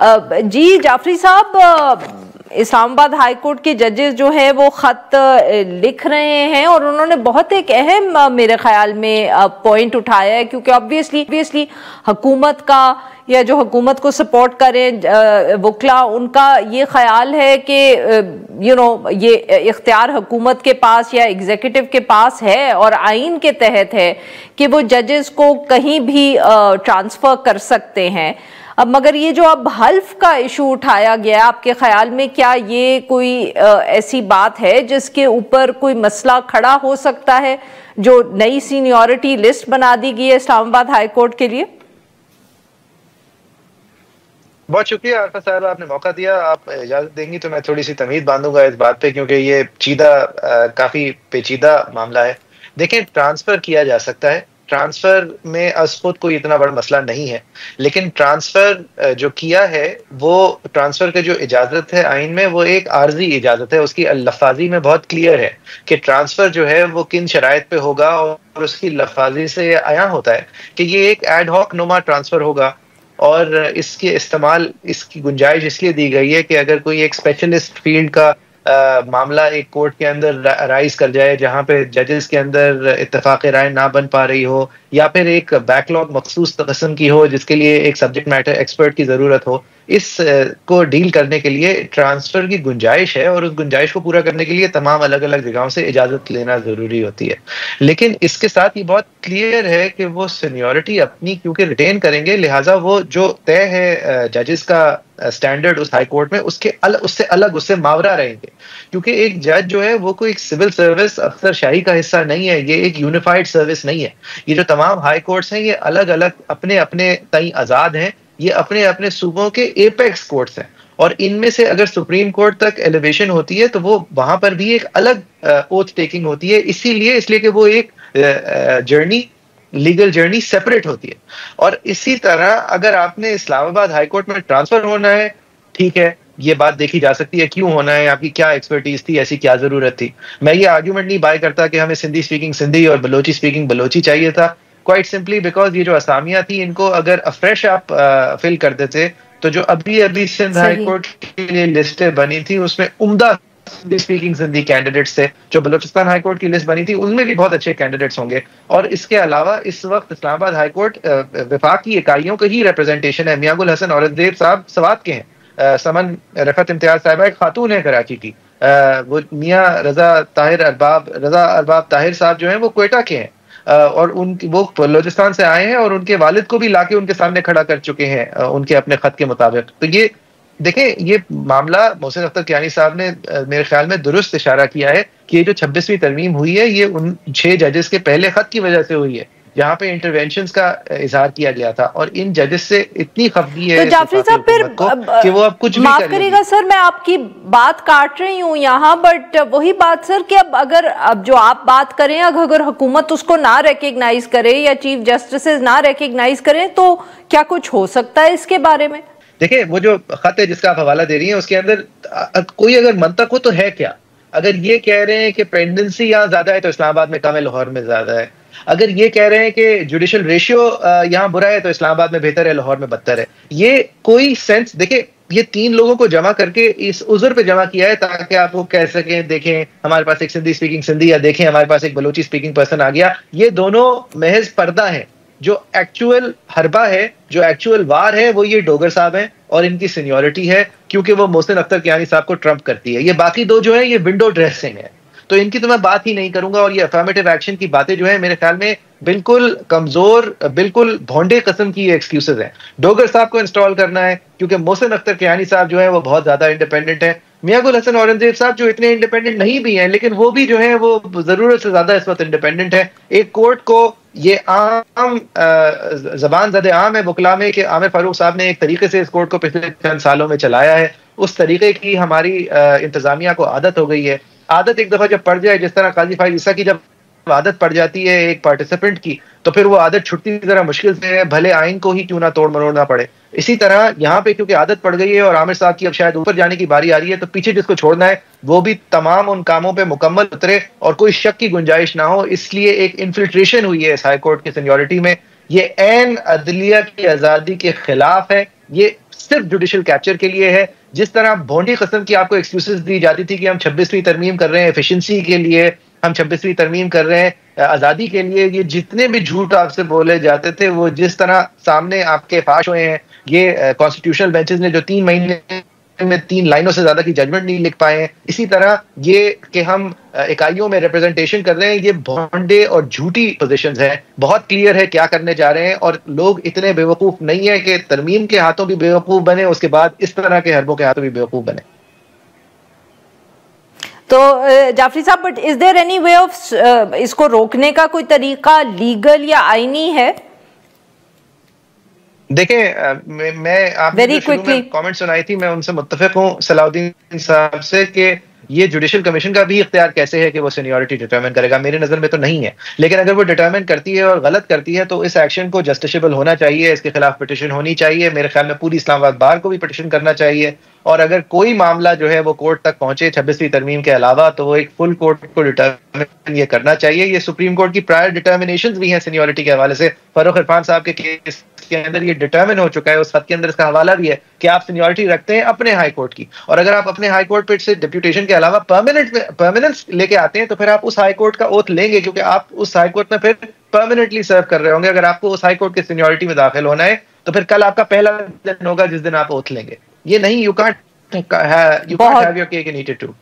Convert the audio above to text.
जी जाफरी साहब, Islamabad high court के जजेस जो हैं वो खत लिख रहे हैं और उन्होंने बहुत एक अहम मेरे ख्याल में पॉइंट उठाया है, क्योंकि ऑब्वियसली हुकूमत का या जो हुकूमत को सपोर्ट करें वकला, उनका ये ख्याल है कि ये इख्तियार हुकूमत के पास या एग्जीक्यूटिव के पास है और आइन के तहत है कि वो जजेस को कहीं भी ट्रांसफ़र कर सकते हैं। अब मगर ये जो अब हल्फ का इशू उठाया गया, आपके ख्याल में क्या ये कोई ऐसी बात है जिसके ऊपर कोई मसला खड़ा हो सकता है, जो नई सीनियरिटी लिस्ट बना दी गई है इस्लामाबाद हाई कोर्ट के लिए? बहुत शुक्रिया आरफा साहब, आपने मौका दिया। आप इजाजत देंगी तो मैं थोड़ी सी तमीज़ बांधूंगा इस बात पे, क्योंकि ये काफी पेचीदा मामला है। देखें, ट्रांसफर किया जा सकता है, ट्रांसफर में अस खुद कोई इतना बड़ा मसला नहीं है, लेकिन ट्रांसफर जो किया है वो ट्रांसफर की जो इजाजत है आइन में, वो एक आर्जी इजाजत है। उसकी लफाजी में बहुत क्लियर है कि ट्रांसफर जो है वो किन शराइत पे होगा, और उसकी लफाजी से आया होता है कि ये एक एड हॉक नुमा ट्रांसफर होगा। और इसके इस्तेमाल, इसकी गुंजाइश इसलिए दी गई है कि अगर कोई एक स्पेशलिस्ट फील्ड का मामला एक कोर्ट के अंदर राइज कर जाए, जहां पे जजेस के अंदर इत्तेफाक राय ना बन पा रही हो, या फिर एक बैकलॉग मखसूस किस्म की हो जिसके लिए एक सब्जेक्ट मैटर एक्सपर्ट की जरूरत हो, इस को डील करने के लिए ट्रांसफर की गुंजाइश है, और उस गुंजाइश को पूरा करने के लिए तमाम अलग अलग जगहों से इजाजत लेना जरूरी होती है। लेकिन इसके साथ ये बहुत क्लियर है कि वो सीनियरिटी अपनी क्योंकि रिटेन करेंगे, लिहाजा वो जो तय है जजेस का स्टैंडर्ड उस हाई कोर्ट में, उससे अलग, उससे मावरा रहेंगे। क्योंकि एक जज जो है वो कोई एक सिविल सर्विस अफसरशाही का हिस्सा नहीं है, ये एक यूनिफाइड सर्विस नहीं है। ये जो तमाम हाई कोर्ट्स हैं ये अलग अलग अपने अपने तई आजाद हैं, ये अपने अपने सूबों के एपेक्स कोर्ट्स हैं, और इनमें से अगर सुप्रीम कोर्ट तक एलिवेशन होती है तो वो वहां पर भी एक अलग ओथ टेकिंग होती है, इसलिए कि वो एक जर्नी, लीगल जर्नी सेपरेट होती है। और इसी तरह अगर आपने इस्लामाबाद हाई कोर्ट में ट्रांसफर होना है, ठीक है, ये बात देखी जा सकती है क्यों होना है, आपकी क्या एक्सपर्टीज थी, ऐसी क्या जरूरत थी। मैं ये आर्ग्यूमेंट नहीं बाय करता कि हमें सिंधी स्पीकिंग सिंधी और बलोची स्पीकिंग बलोची चाहिए था, क्वाइट सिंपली बिकॉज ये जो असामियां थी इनको अगर अफ्रेश आप फिल कर देते, तो जो अभी अभी सिंध हाई कोर्ट के लिए लिस्टें बनी थी उसमें उम्दा स्पीकिंग सिंधी कैंडिडेट्स थे। जो बलूचिस्तान हाई कोर्ट की लिस्ट बनी थी उनमें भी बहुत अच्छे कैंडिडेट्स होंगे। और इसके अलावा इस वक्त इस्लामाबाद हाई कोर्ट विफाकी इकाइयों की ही रिप्रेजेंटेशन है। मियां गुल हसन औरंगजेब साहब सवात के हैं, समन रफत इम्तियाज साहिबा एक खातून है कराची की, वो मियां रजा अरबाब ताहिर साहब जो हैं वो क्वेटा के हैं, और वो बलोचिस्तान से आए हैं और उनके वालिद को भी लाके उनके सामने खड़ा कर चुके हैं उनके अपने खत के मुताबिक। तो ये देखें, ये मामला मोहसिन अख्तर कियानी साहब ने मेरे ख्याल में दुरुस्त इशारा किया है कि ये जो 26वीं तरमीम हुई है ये उन 6 जजेस के पहले खत की वजह से हुई है, जहां पे इंटरवेंशंस का इजहार किया गया था, और इन जजेस से इतनी खफगी है तो जाफरी साहब फिर कि वो अब कुछ भी माफ करिएगा सर, मैं आपकी बात काट रही हूँ यहाँ, बट वही बात सर कि अब जो आप बात करें, अगर हुकूमत उसको ना रिकग्नाइज करे या चीफ जस्टिस ना रिकग्नाइज करें तो क्या कुछ हो सकता है इसके बारे में? देखिए, वो जो खत है जिसका आप हवाला दे रही हैं उसके अंदर कोई अगर मंतक हो तो है क्या? अगर ये कह रहे हैं कि पेंडेंसी यहाँ ज्यादा है तो इस्लामाबाद में कम है, लाहौर में ज्यादा है। अगर ये कह रहे हैं कि जुडिशल रेशियो यहाँ बुरा है तो इस्लामाबाद में बेहतर है, लाहौर में बदतर है, ये कोई सेंस, देखिए ये 3 लोगों को जमा करके इस उज़र पे जमा किया है ताकि आप वो कह सकें देखें हमारे पास एक सिंधी स्पीकिंग सिंधी, या देखें हमारे पास एक बलोची स्पीकिंग पर्सन आ गया। ये दोनों महज पर्दा है। जो एक्चुअल हरबा है, जो एक्चुअल वार है, वो ये डोगर साहब हैं और इनकी सीनियरिटी है, क्योंकि वो मोहसिन अख्तर कियानी साहब को ट्रम्प करती है। ये बाकी 2 जो है ये विंडो ड्रेसिंग है, तो इनकी तो मैं बात ही नहीं करूंगा। और ये अफर्मेटिव एक्शन की बातें जो है मेरे ख्याल में बिल्कुल कमजोर, बिल्कुल भोंडे किस्म की एक्सक्यूजेज हैं। डोगर साहब को इंस्टॉल करना है क्योंकि मोहसिन अख्तर कियानी साहब जो है वो बहुत ज्यादा इंडिपेंडेंट है। मियां गुल हसन औरंगजेब साहब जो इतने इंडिपेंडेंट नहीं भी हैं, लेकिन वो भी जो है वो जरूरत से ज्यादा इस वक्त इंडिपेंडेंट है। एक कोर्ट को ये आम जबान ज़दे आम है वकला में कि आमिर फारूक साहब ने एक तरीके से इस कोर्ट को पिछले चंद सालों में चलाया है। उस तरीके की हमारी इंतजामिया को आदत हो गई है। आदत एक दफा जब पड़ जाए, जिस तरह काजी फाइज ईसा की जब आदत पड़ जाती है एक पार्टिसिपेंट की, तो फिर वो आदत छुटती जरा मुश्किल से है, भले आइन को ही क्यों ना तोड़ मरोड़ना पड़े। इसी तरह यहाँ पे क्योंकि आदत पड़ गई है और आमिर साहब की अब शायद ऊपर जाने की बारी आ रही है, तो पीछे जिसको छोड़ना है वो भी तमाम उन कामों पे मुकम्मल उतरे और कोई शक की गुंजाइश ना हो। इसलिए एक इन्फिल्ट्रेशन हुई है इस हाई कोर्ट की सीनियरिटी में। ये ऐन अदलिया की आजादी के खिलाफ है। ये सिर्फ जुडिशियल कैप्चर के लिए है। जिस तरह भोंडी किस्म की आपको एक्सक्यूजेस दी जाती थी कि हम 26वीं तरमीम कर रहे हैं एफिशिएंसी के लिए, हम 26वीं तरमीम कर रहे हैं आज़ादी के लिए, ये जितने भी झूठ आपसे बोले जाते थे वो जिस तरह सामने आपके फाश हुए हैं। ये कॉन्स्टिट्यूशनल बेंचेस ने जो 3 महीने में 3 लाइनों से ज्यादा की जजमेंट नहीं लिख पाए हैं। इसी तरह ये कि हम इकाइयों में रिप्रेजेंटेशन कर रहे हैं, ये भोंडे और झूठी पोजीशंस हैं। बहुत क्लियर है क्या करने जा रहे हैं और लोग इतने बेवकूफ नहीं है कि तरमीम के हाथों भी बेवकूफ बने, उसके बाद इस तरह के हरबों के हाथों भी बेवकूफ बने। तो जाफरी साहब, but is there any way of इसको रोकने का कोई तरीका लीगल या आईनी है? देखें, मैं आपने शुरू में कमेंट सुनाई थी, मैं उनसे मुत्तफिक हूँ सलाउद्दीन साहब से कि ये जुडिशियल कमीशन का भी इख्तियार कैसे है कि वो सीनियरिटी डिटरमिन करेगा। मेरे नजर में तो नहीं है, लेकिन अगर वो डिटरमिन करती है और गलत करती है तो इस एक्शन को जस्टिसेबल होना चाहिए, इसके खिलाफ पिटिशन होनी चाहिए। मेरे ख्याल में पूरी इस्लामाबाद बार को भी पिटिशन करना चाहिए और अगर कोई मामला जो है वो कोर्ट तक पहुंचे 26वीं तरमीम के अलावा तो वो एक फुल कोर्ट को डिटरमिन ये करना चाहिए। ये सुप्रीम कोर्ट की प्रायर डिटर्मिनेशंस भी हैं सीनियरिटी के हवाले से। फारूक इरफान साहब के केस के अंदर ये डिटरमिन हो चुका है, उस खत के अंदर इसका हवाला भी है कि आप सीनियरिटी रखते हैं अपने हाई कोर्ट की, और अगर आप अपने हाई कोर्ट पे से डिप्यूटेशन के अलावा परमानेंस लेके आते हैं तो फिर आप उस हाई कोर्ट का ओथ लेंगे, क्योंकि आप उस हाई कोर्ट में फिर परमानेंटली सर्व कर रहे होंगे। अगर आपको उस हाई कोर्ट की सीनियरिटी में दाखिल होना है तो फिर कल आपका पहला दिन होगा जिस दिन आप ओथ लेंगे। ये नहीं, you can't have your cake and eat it too।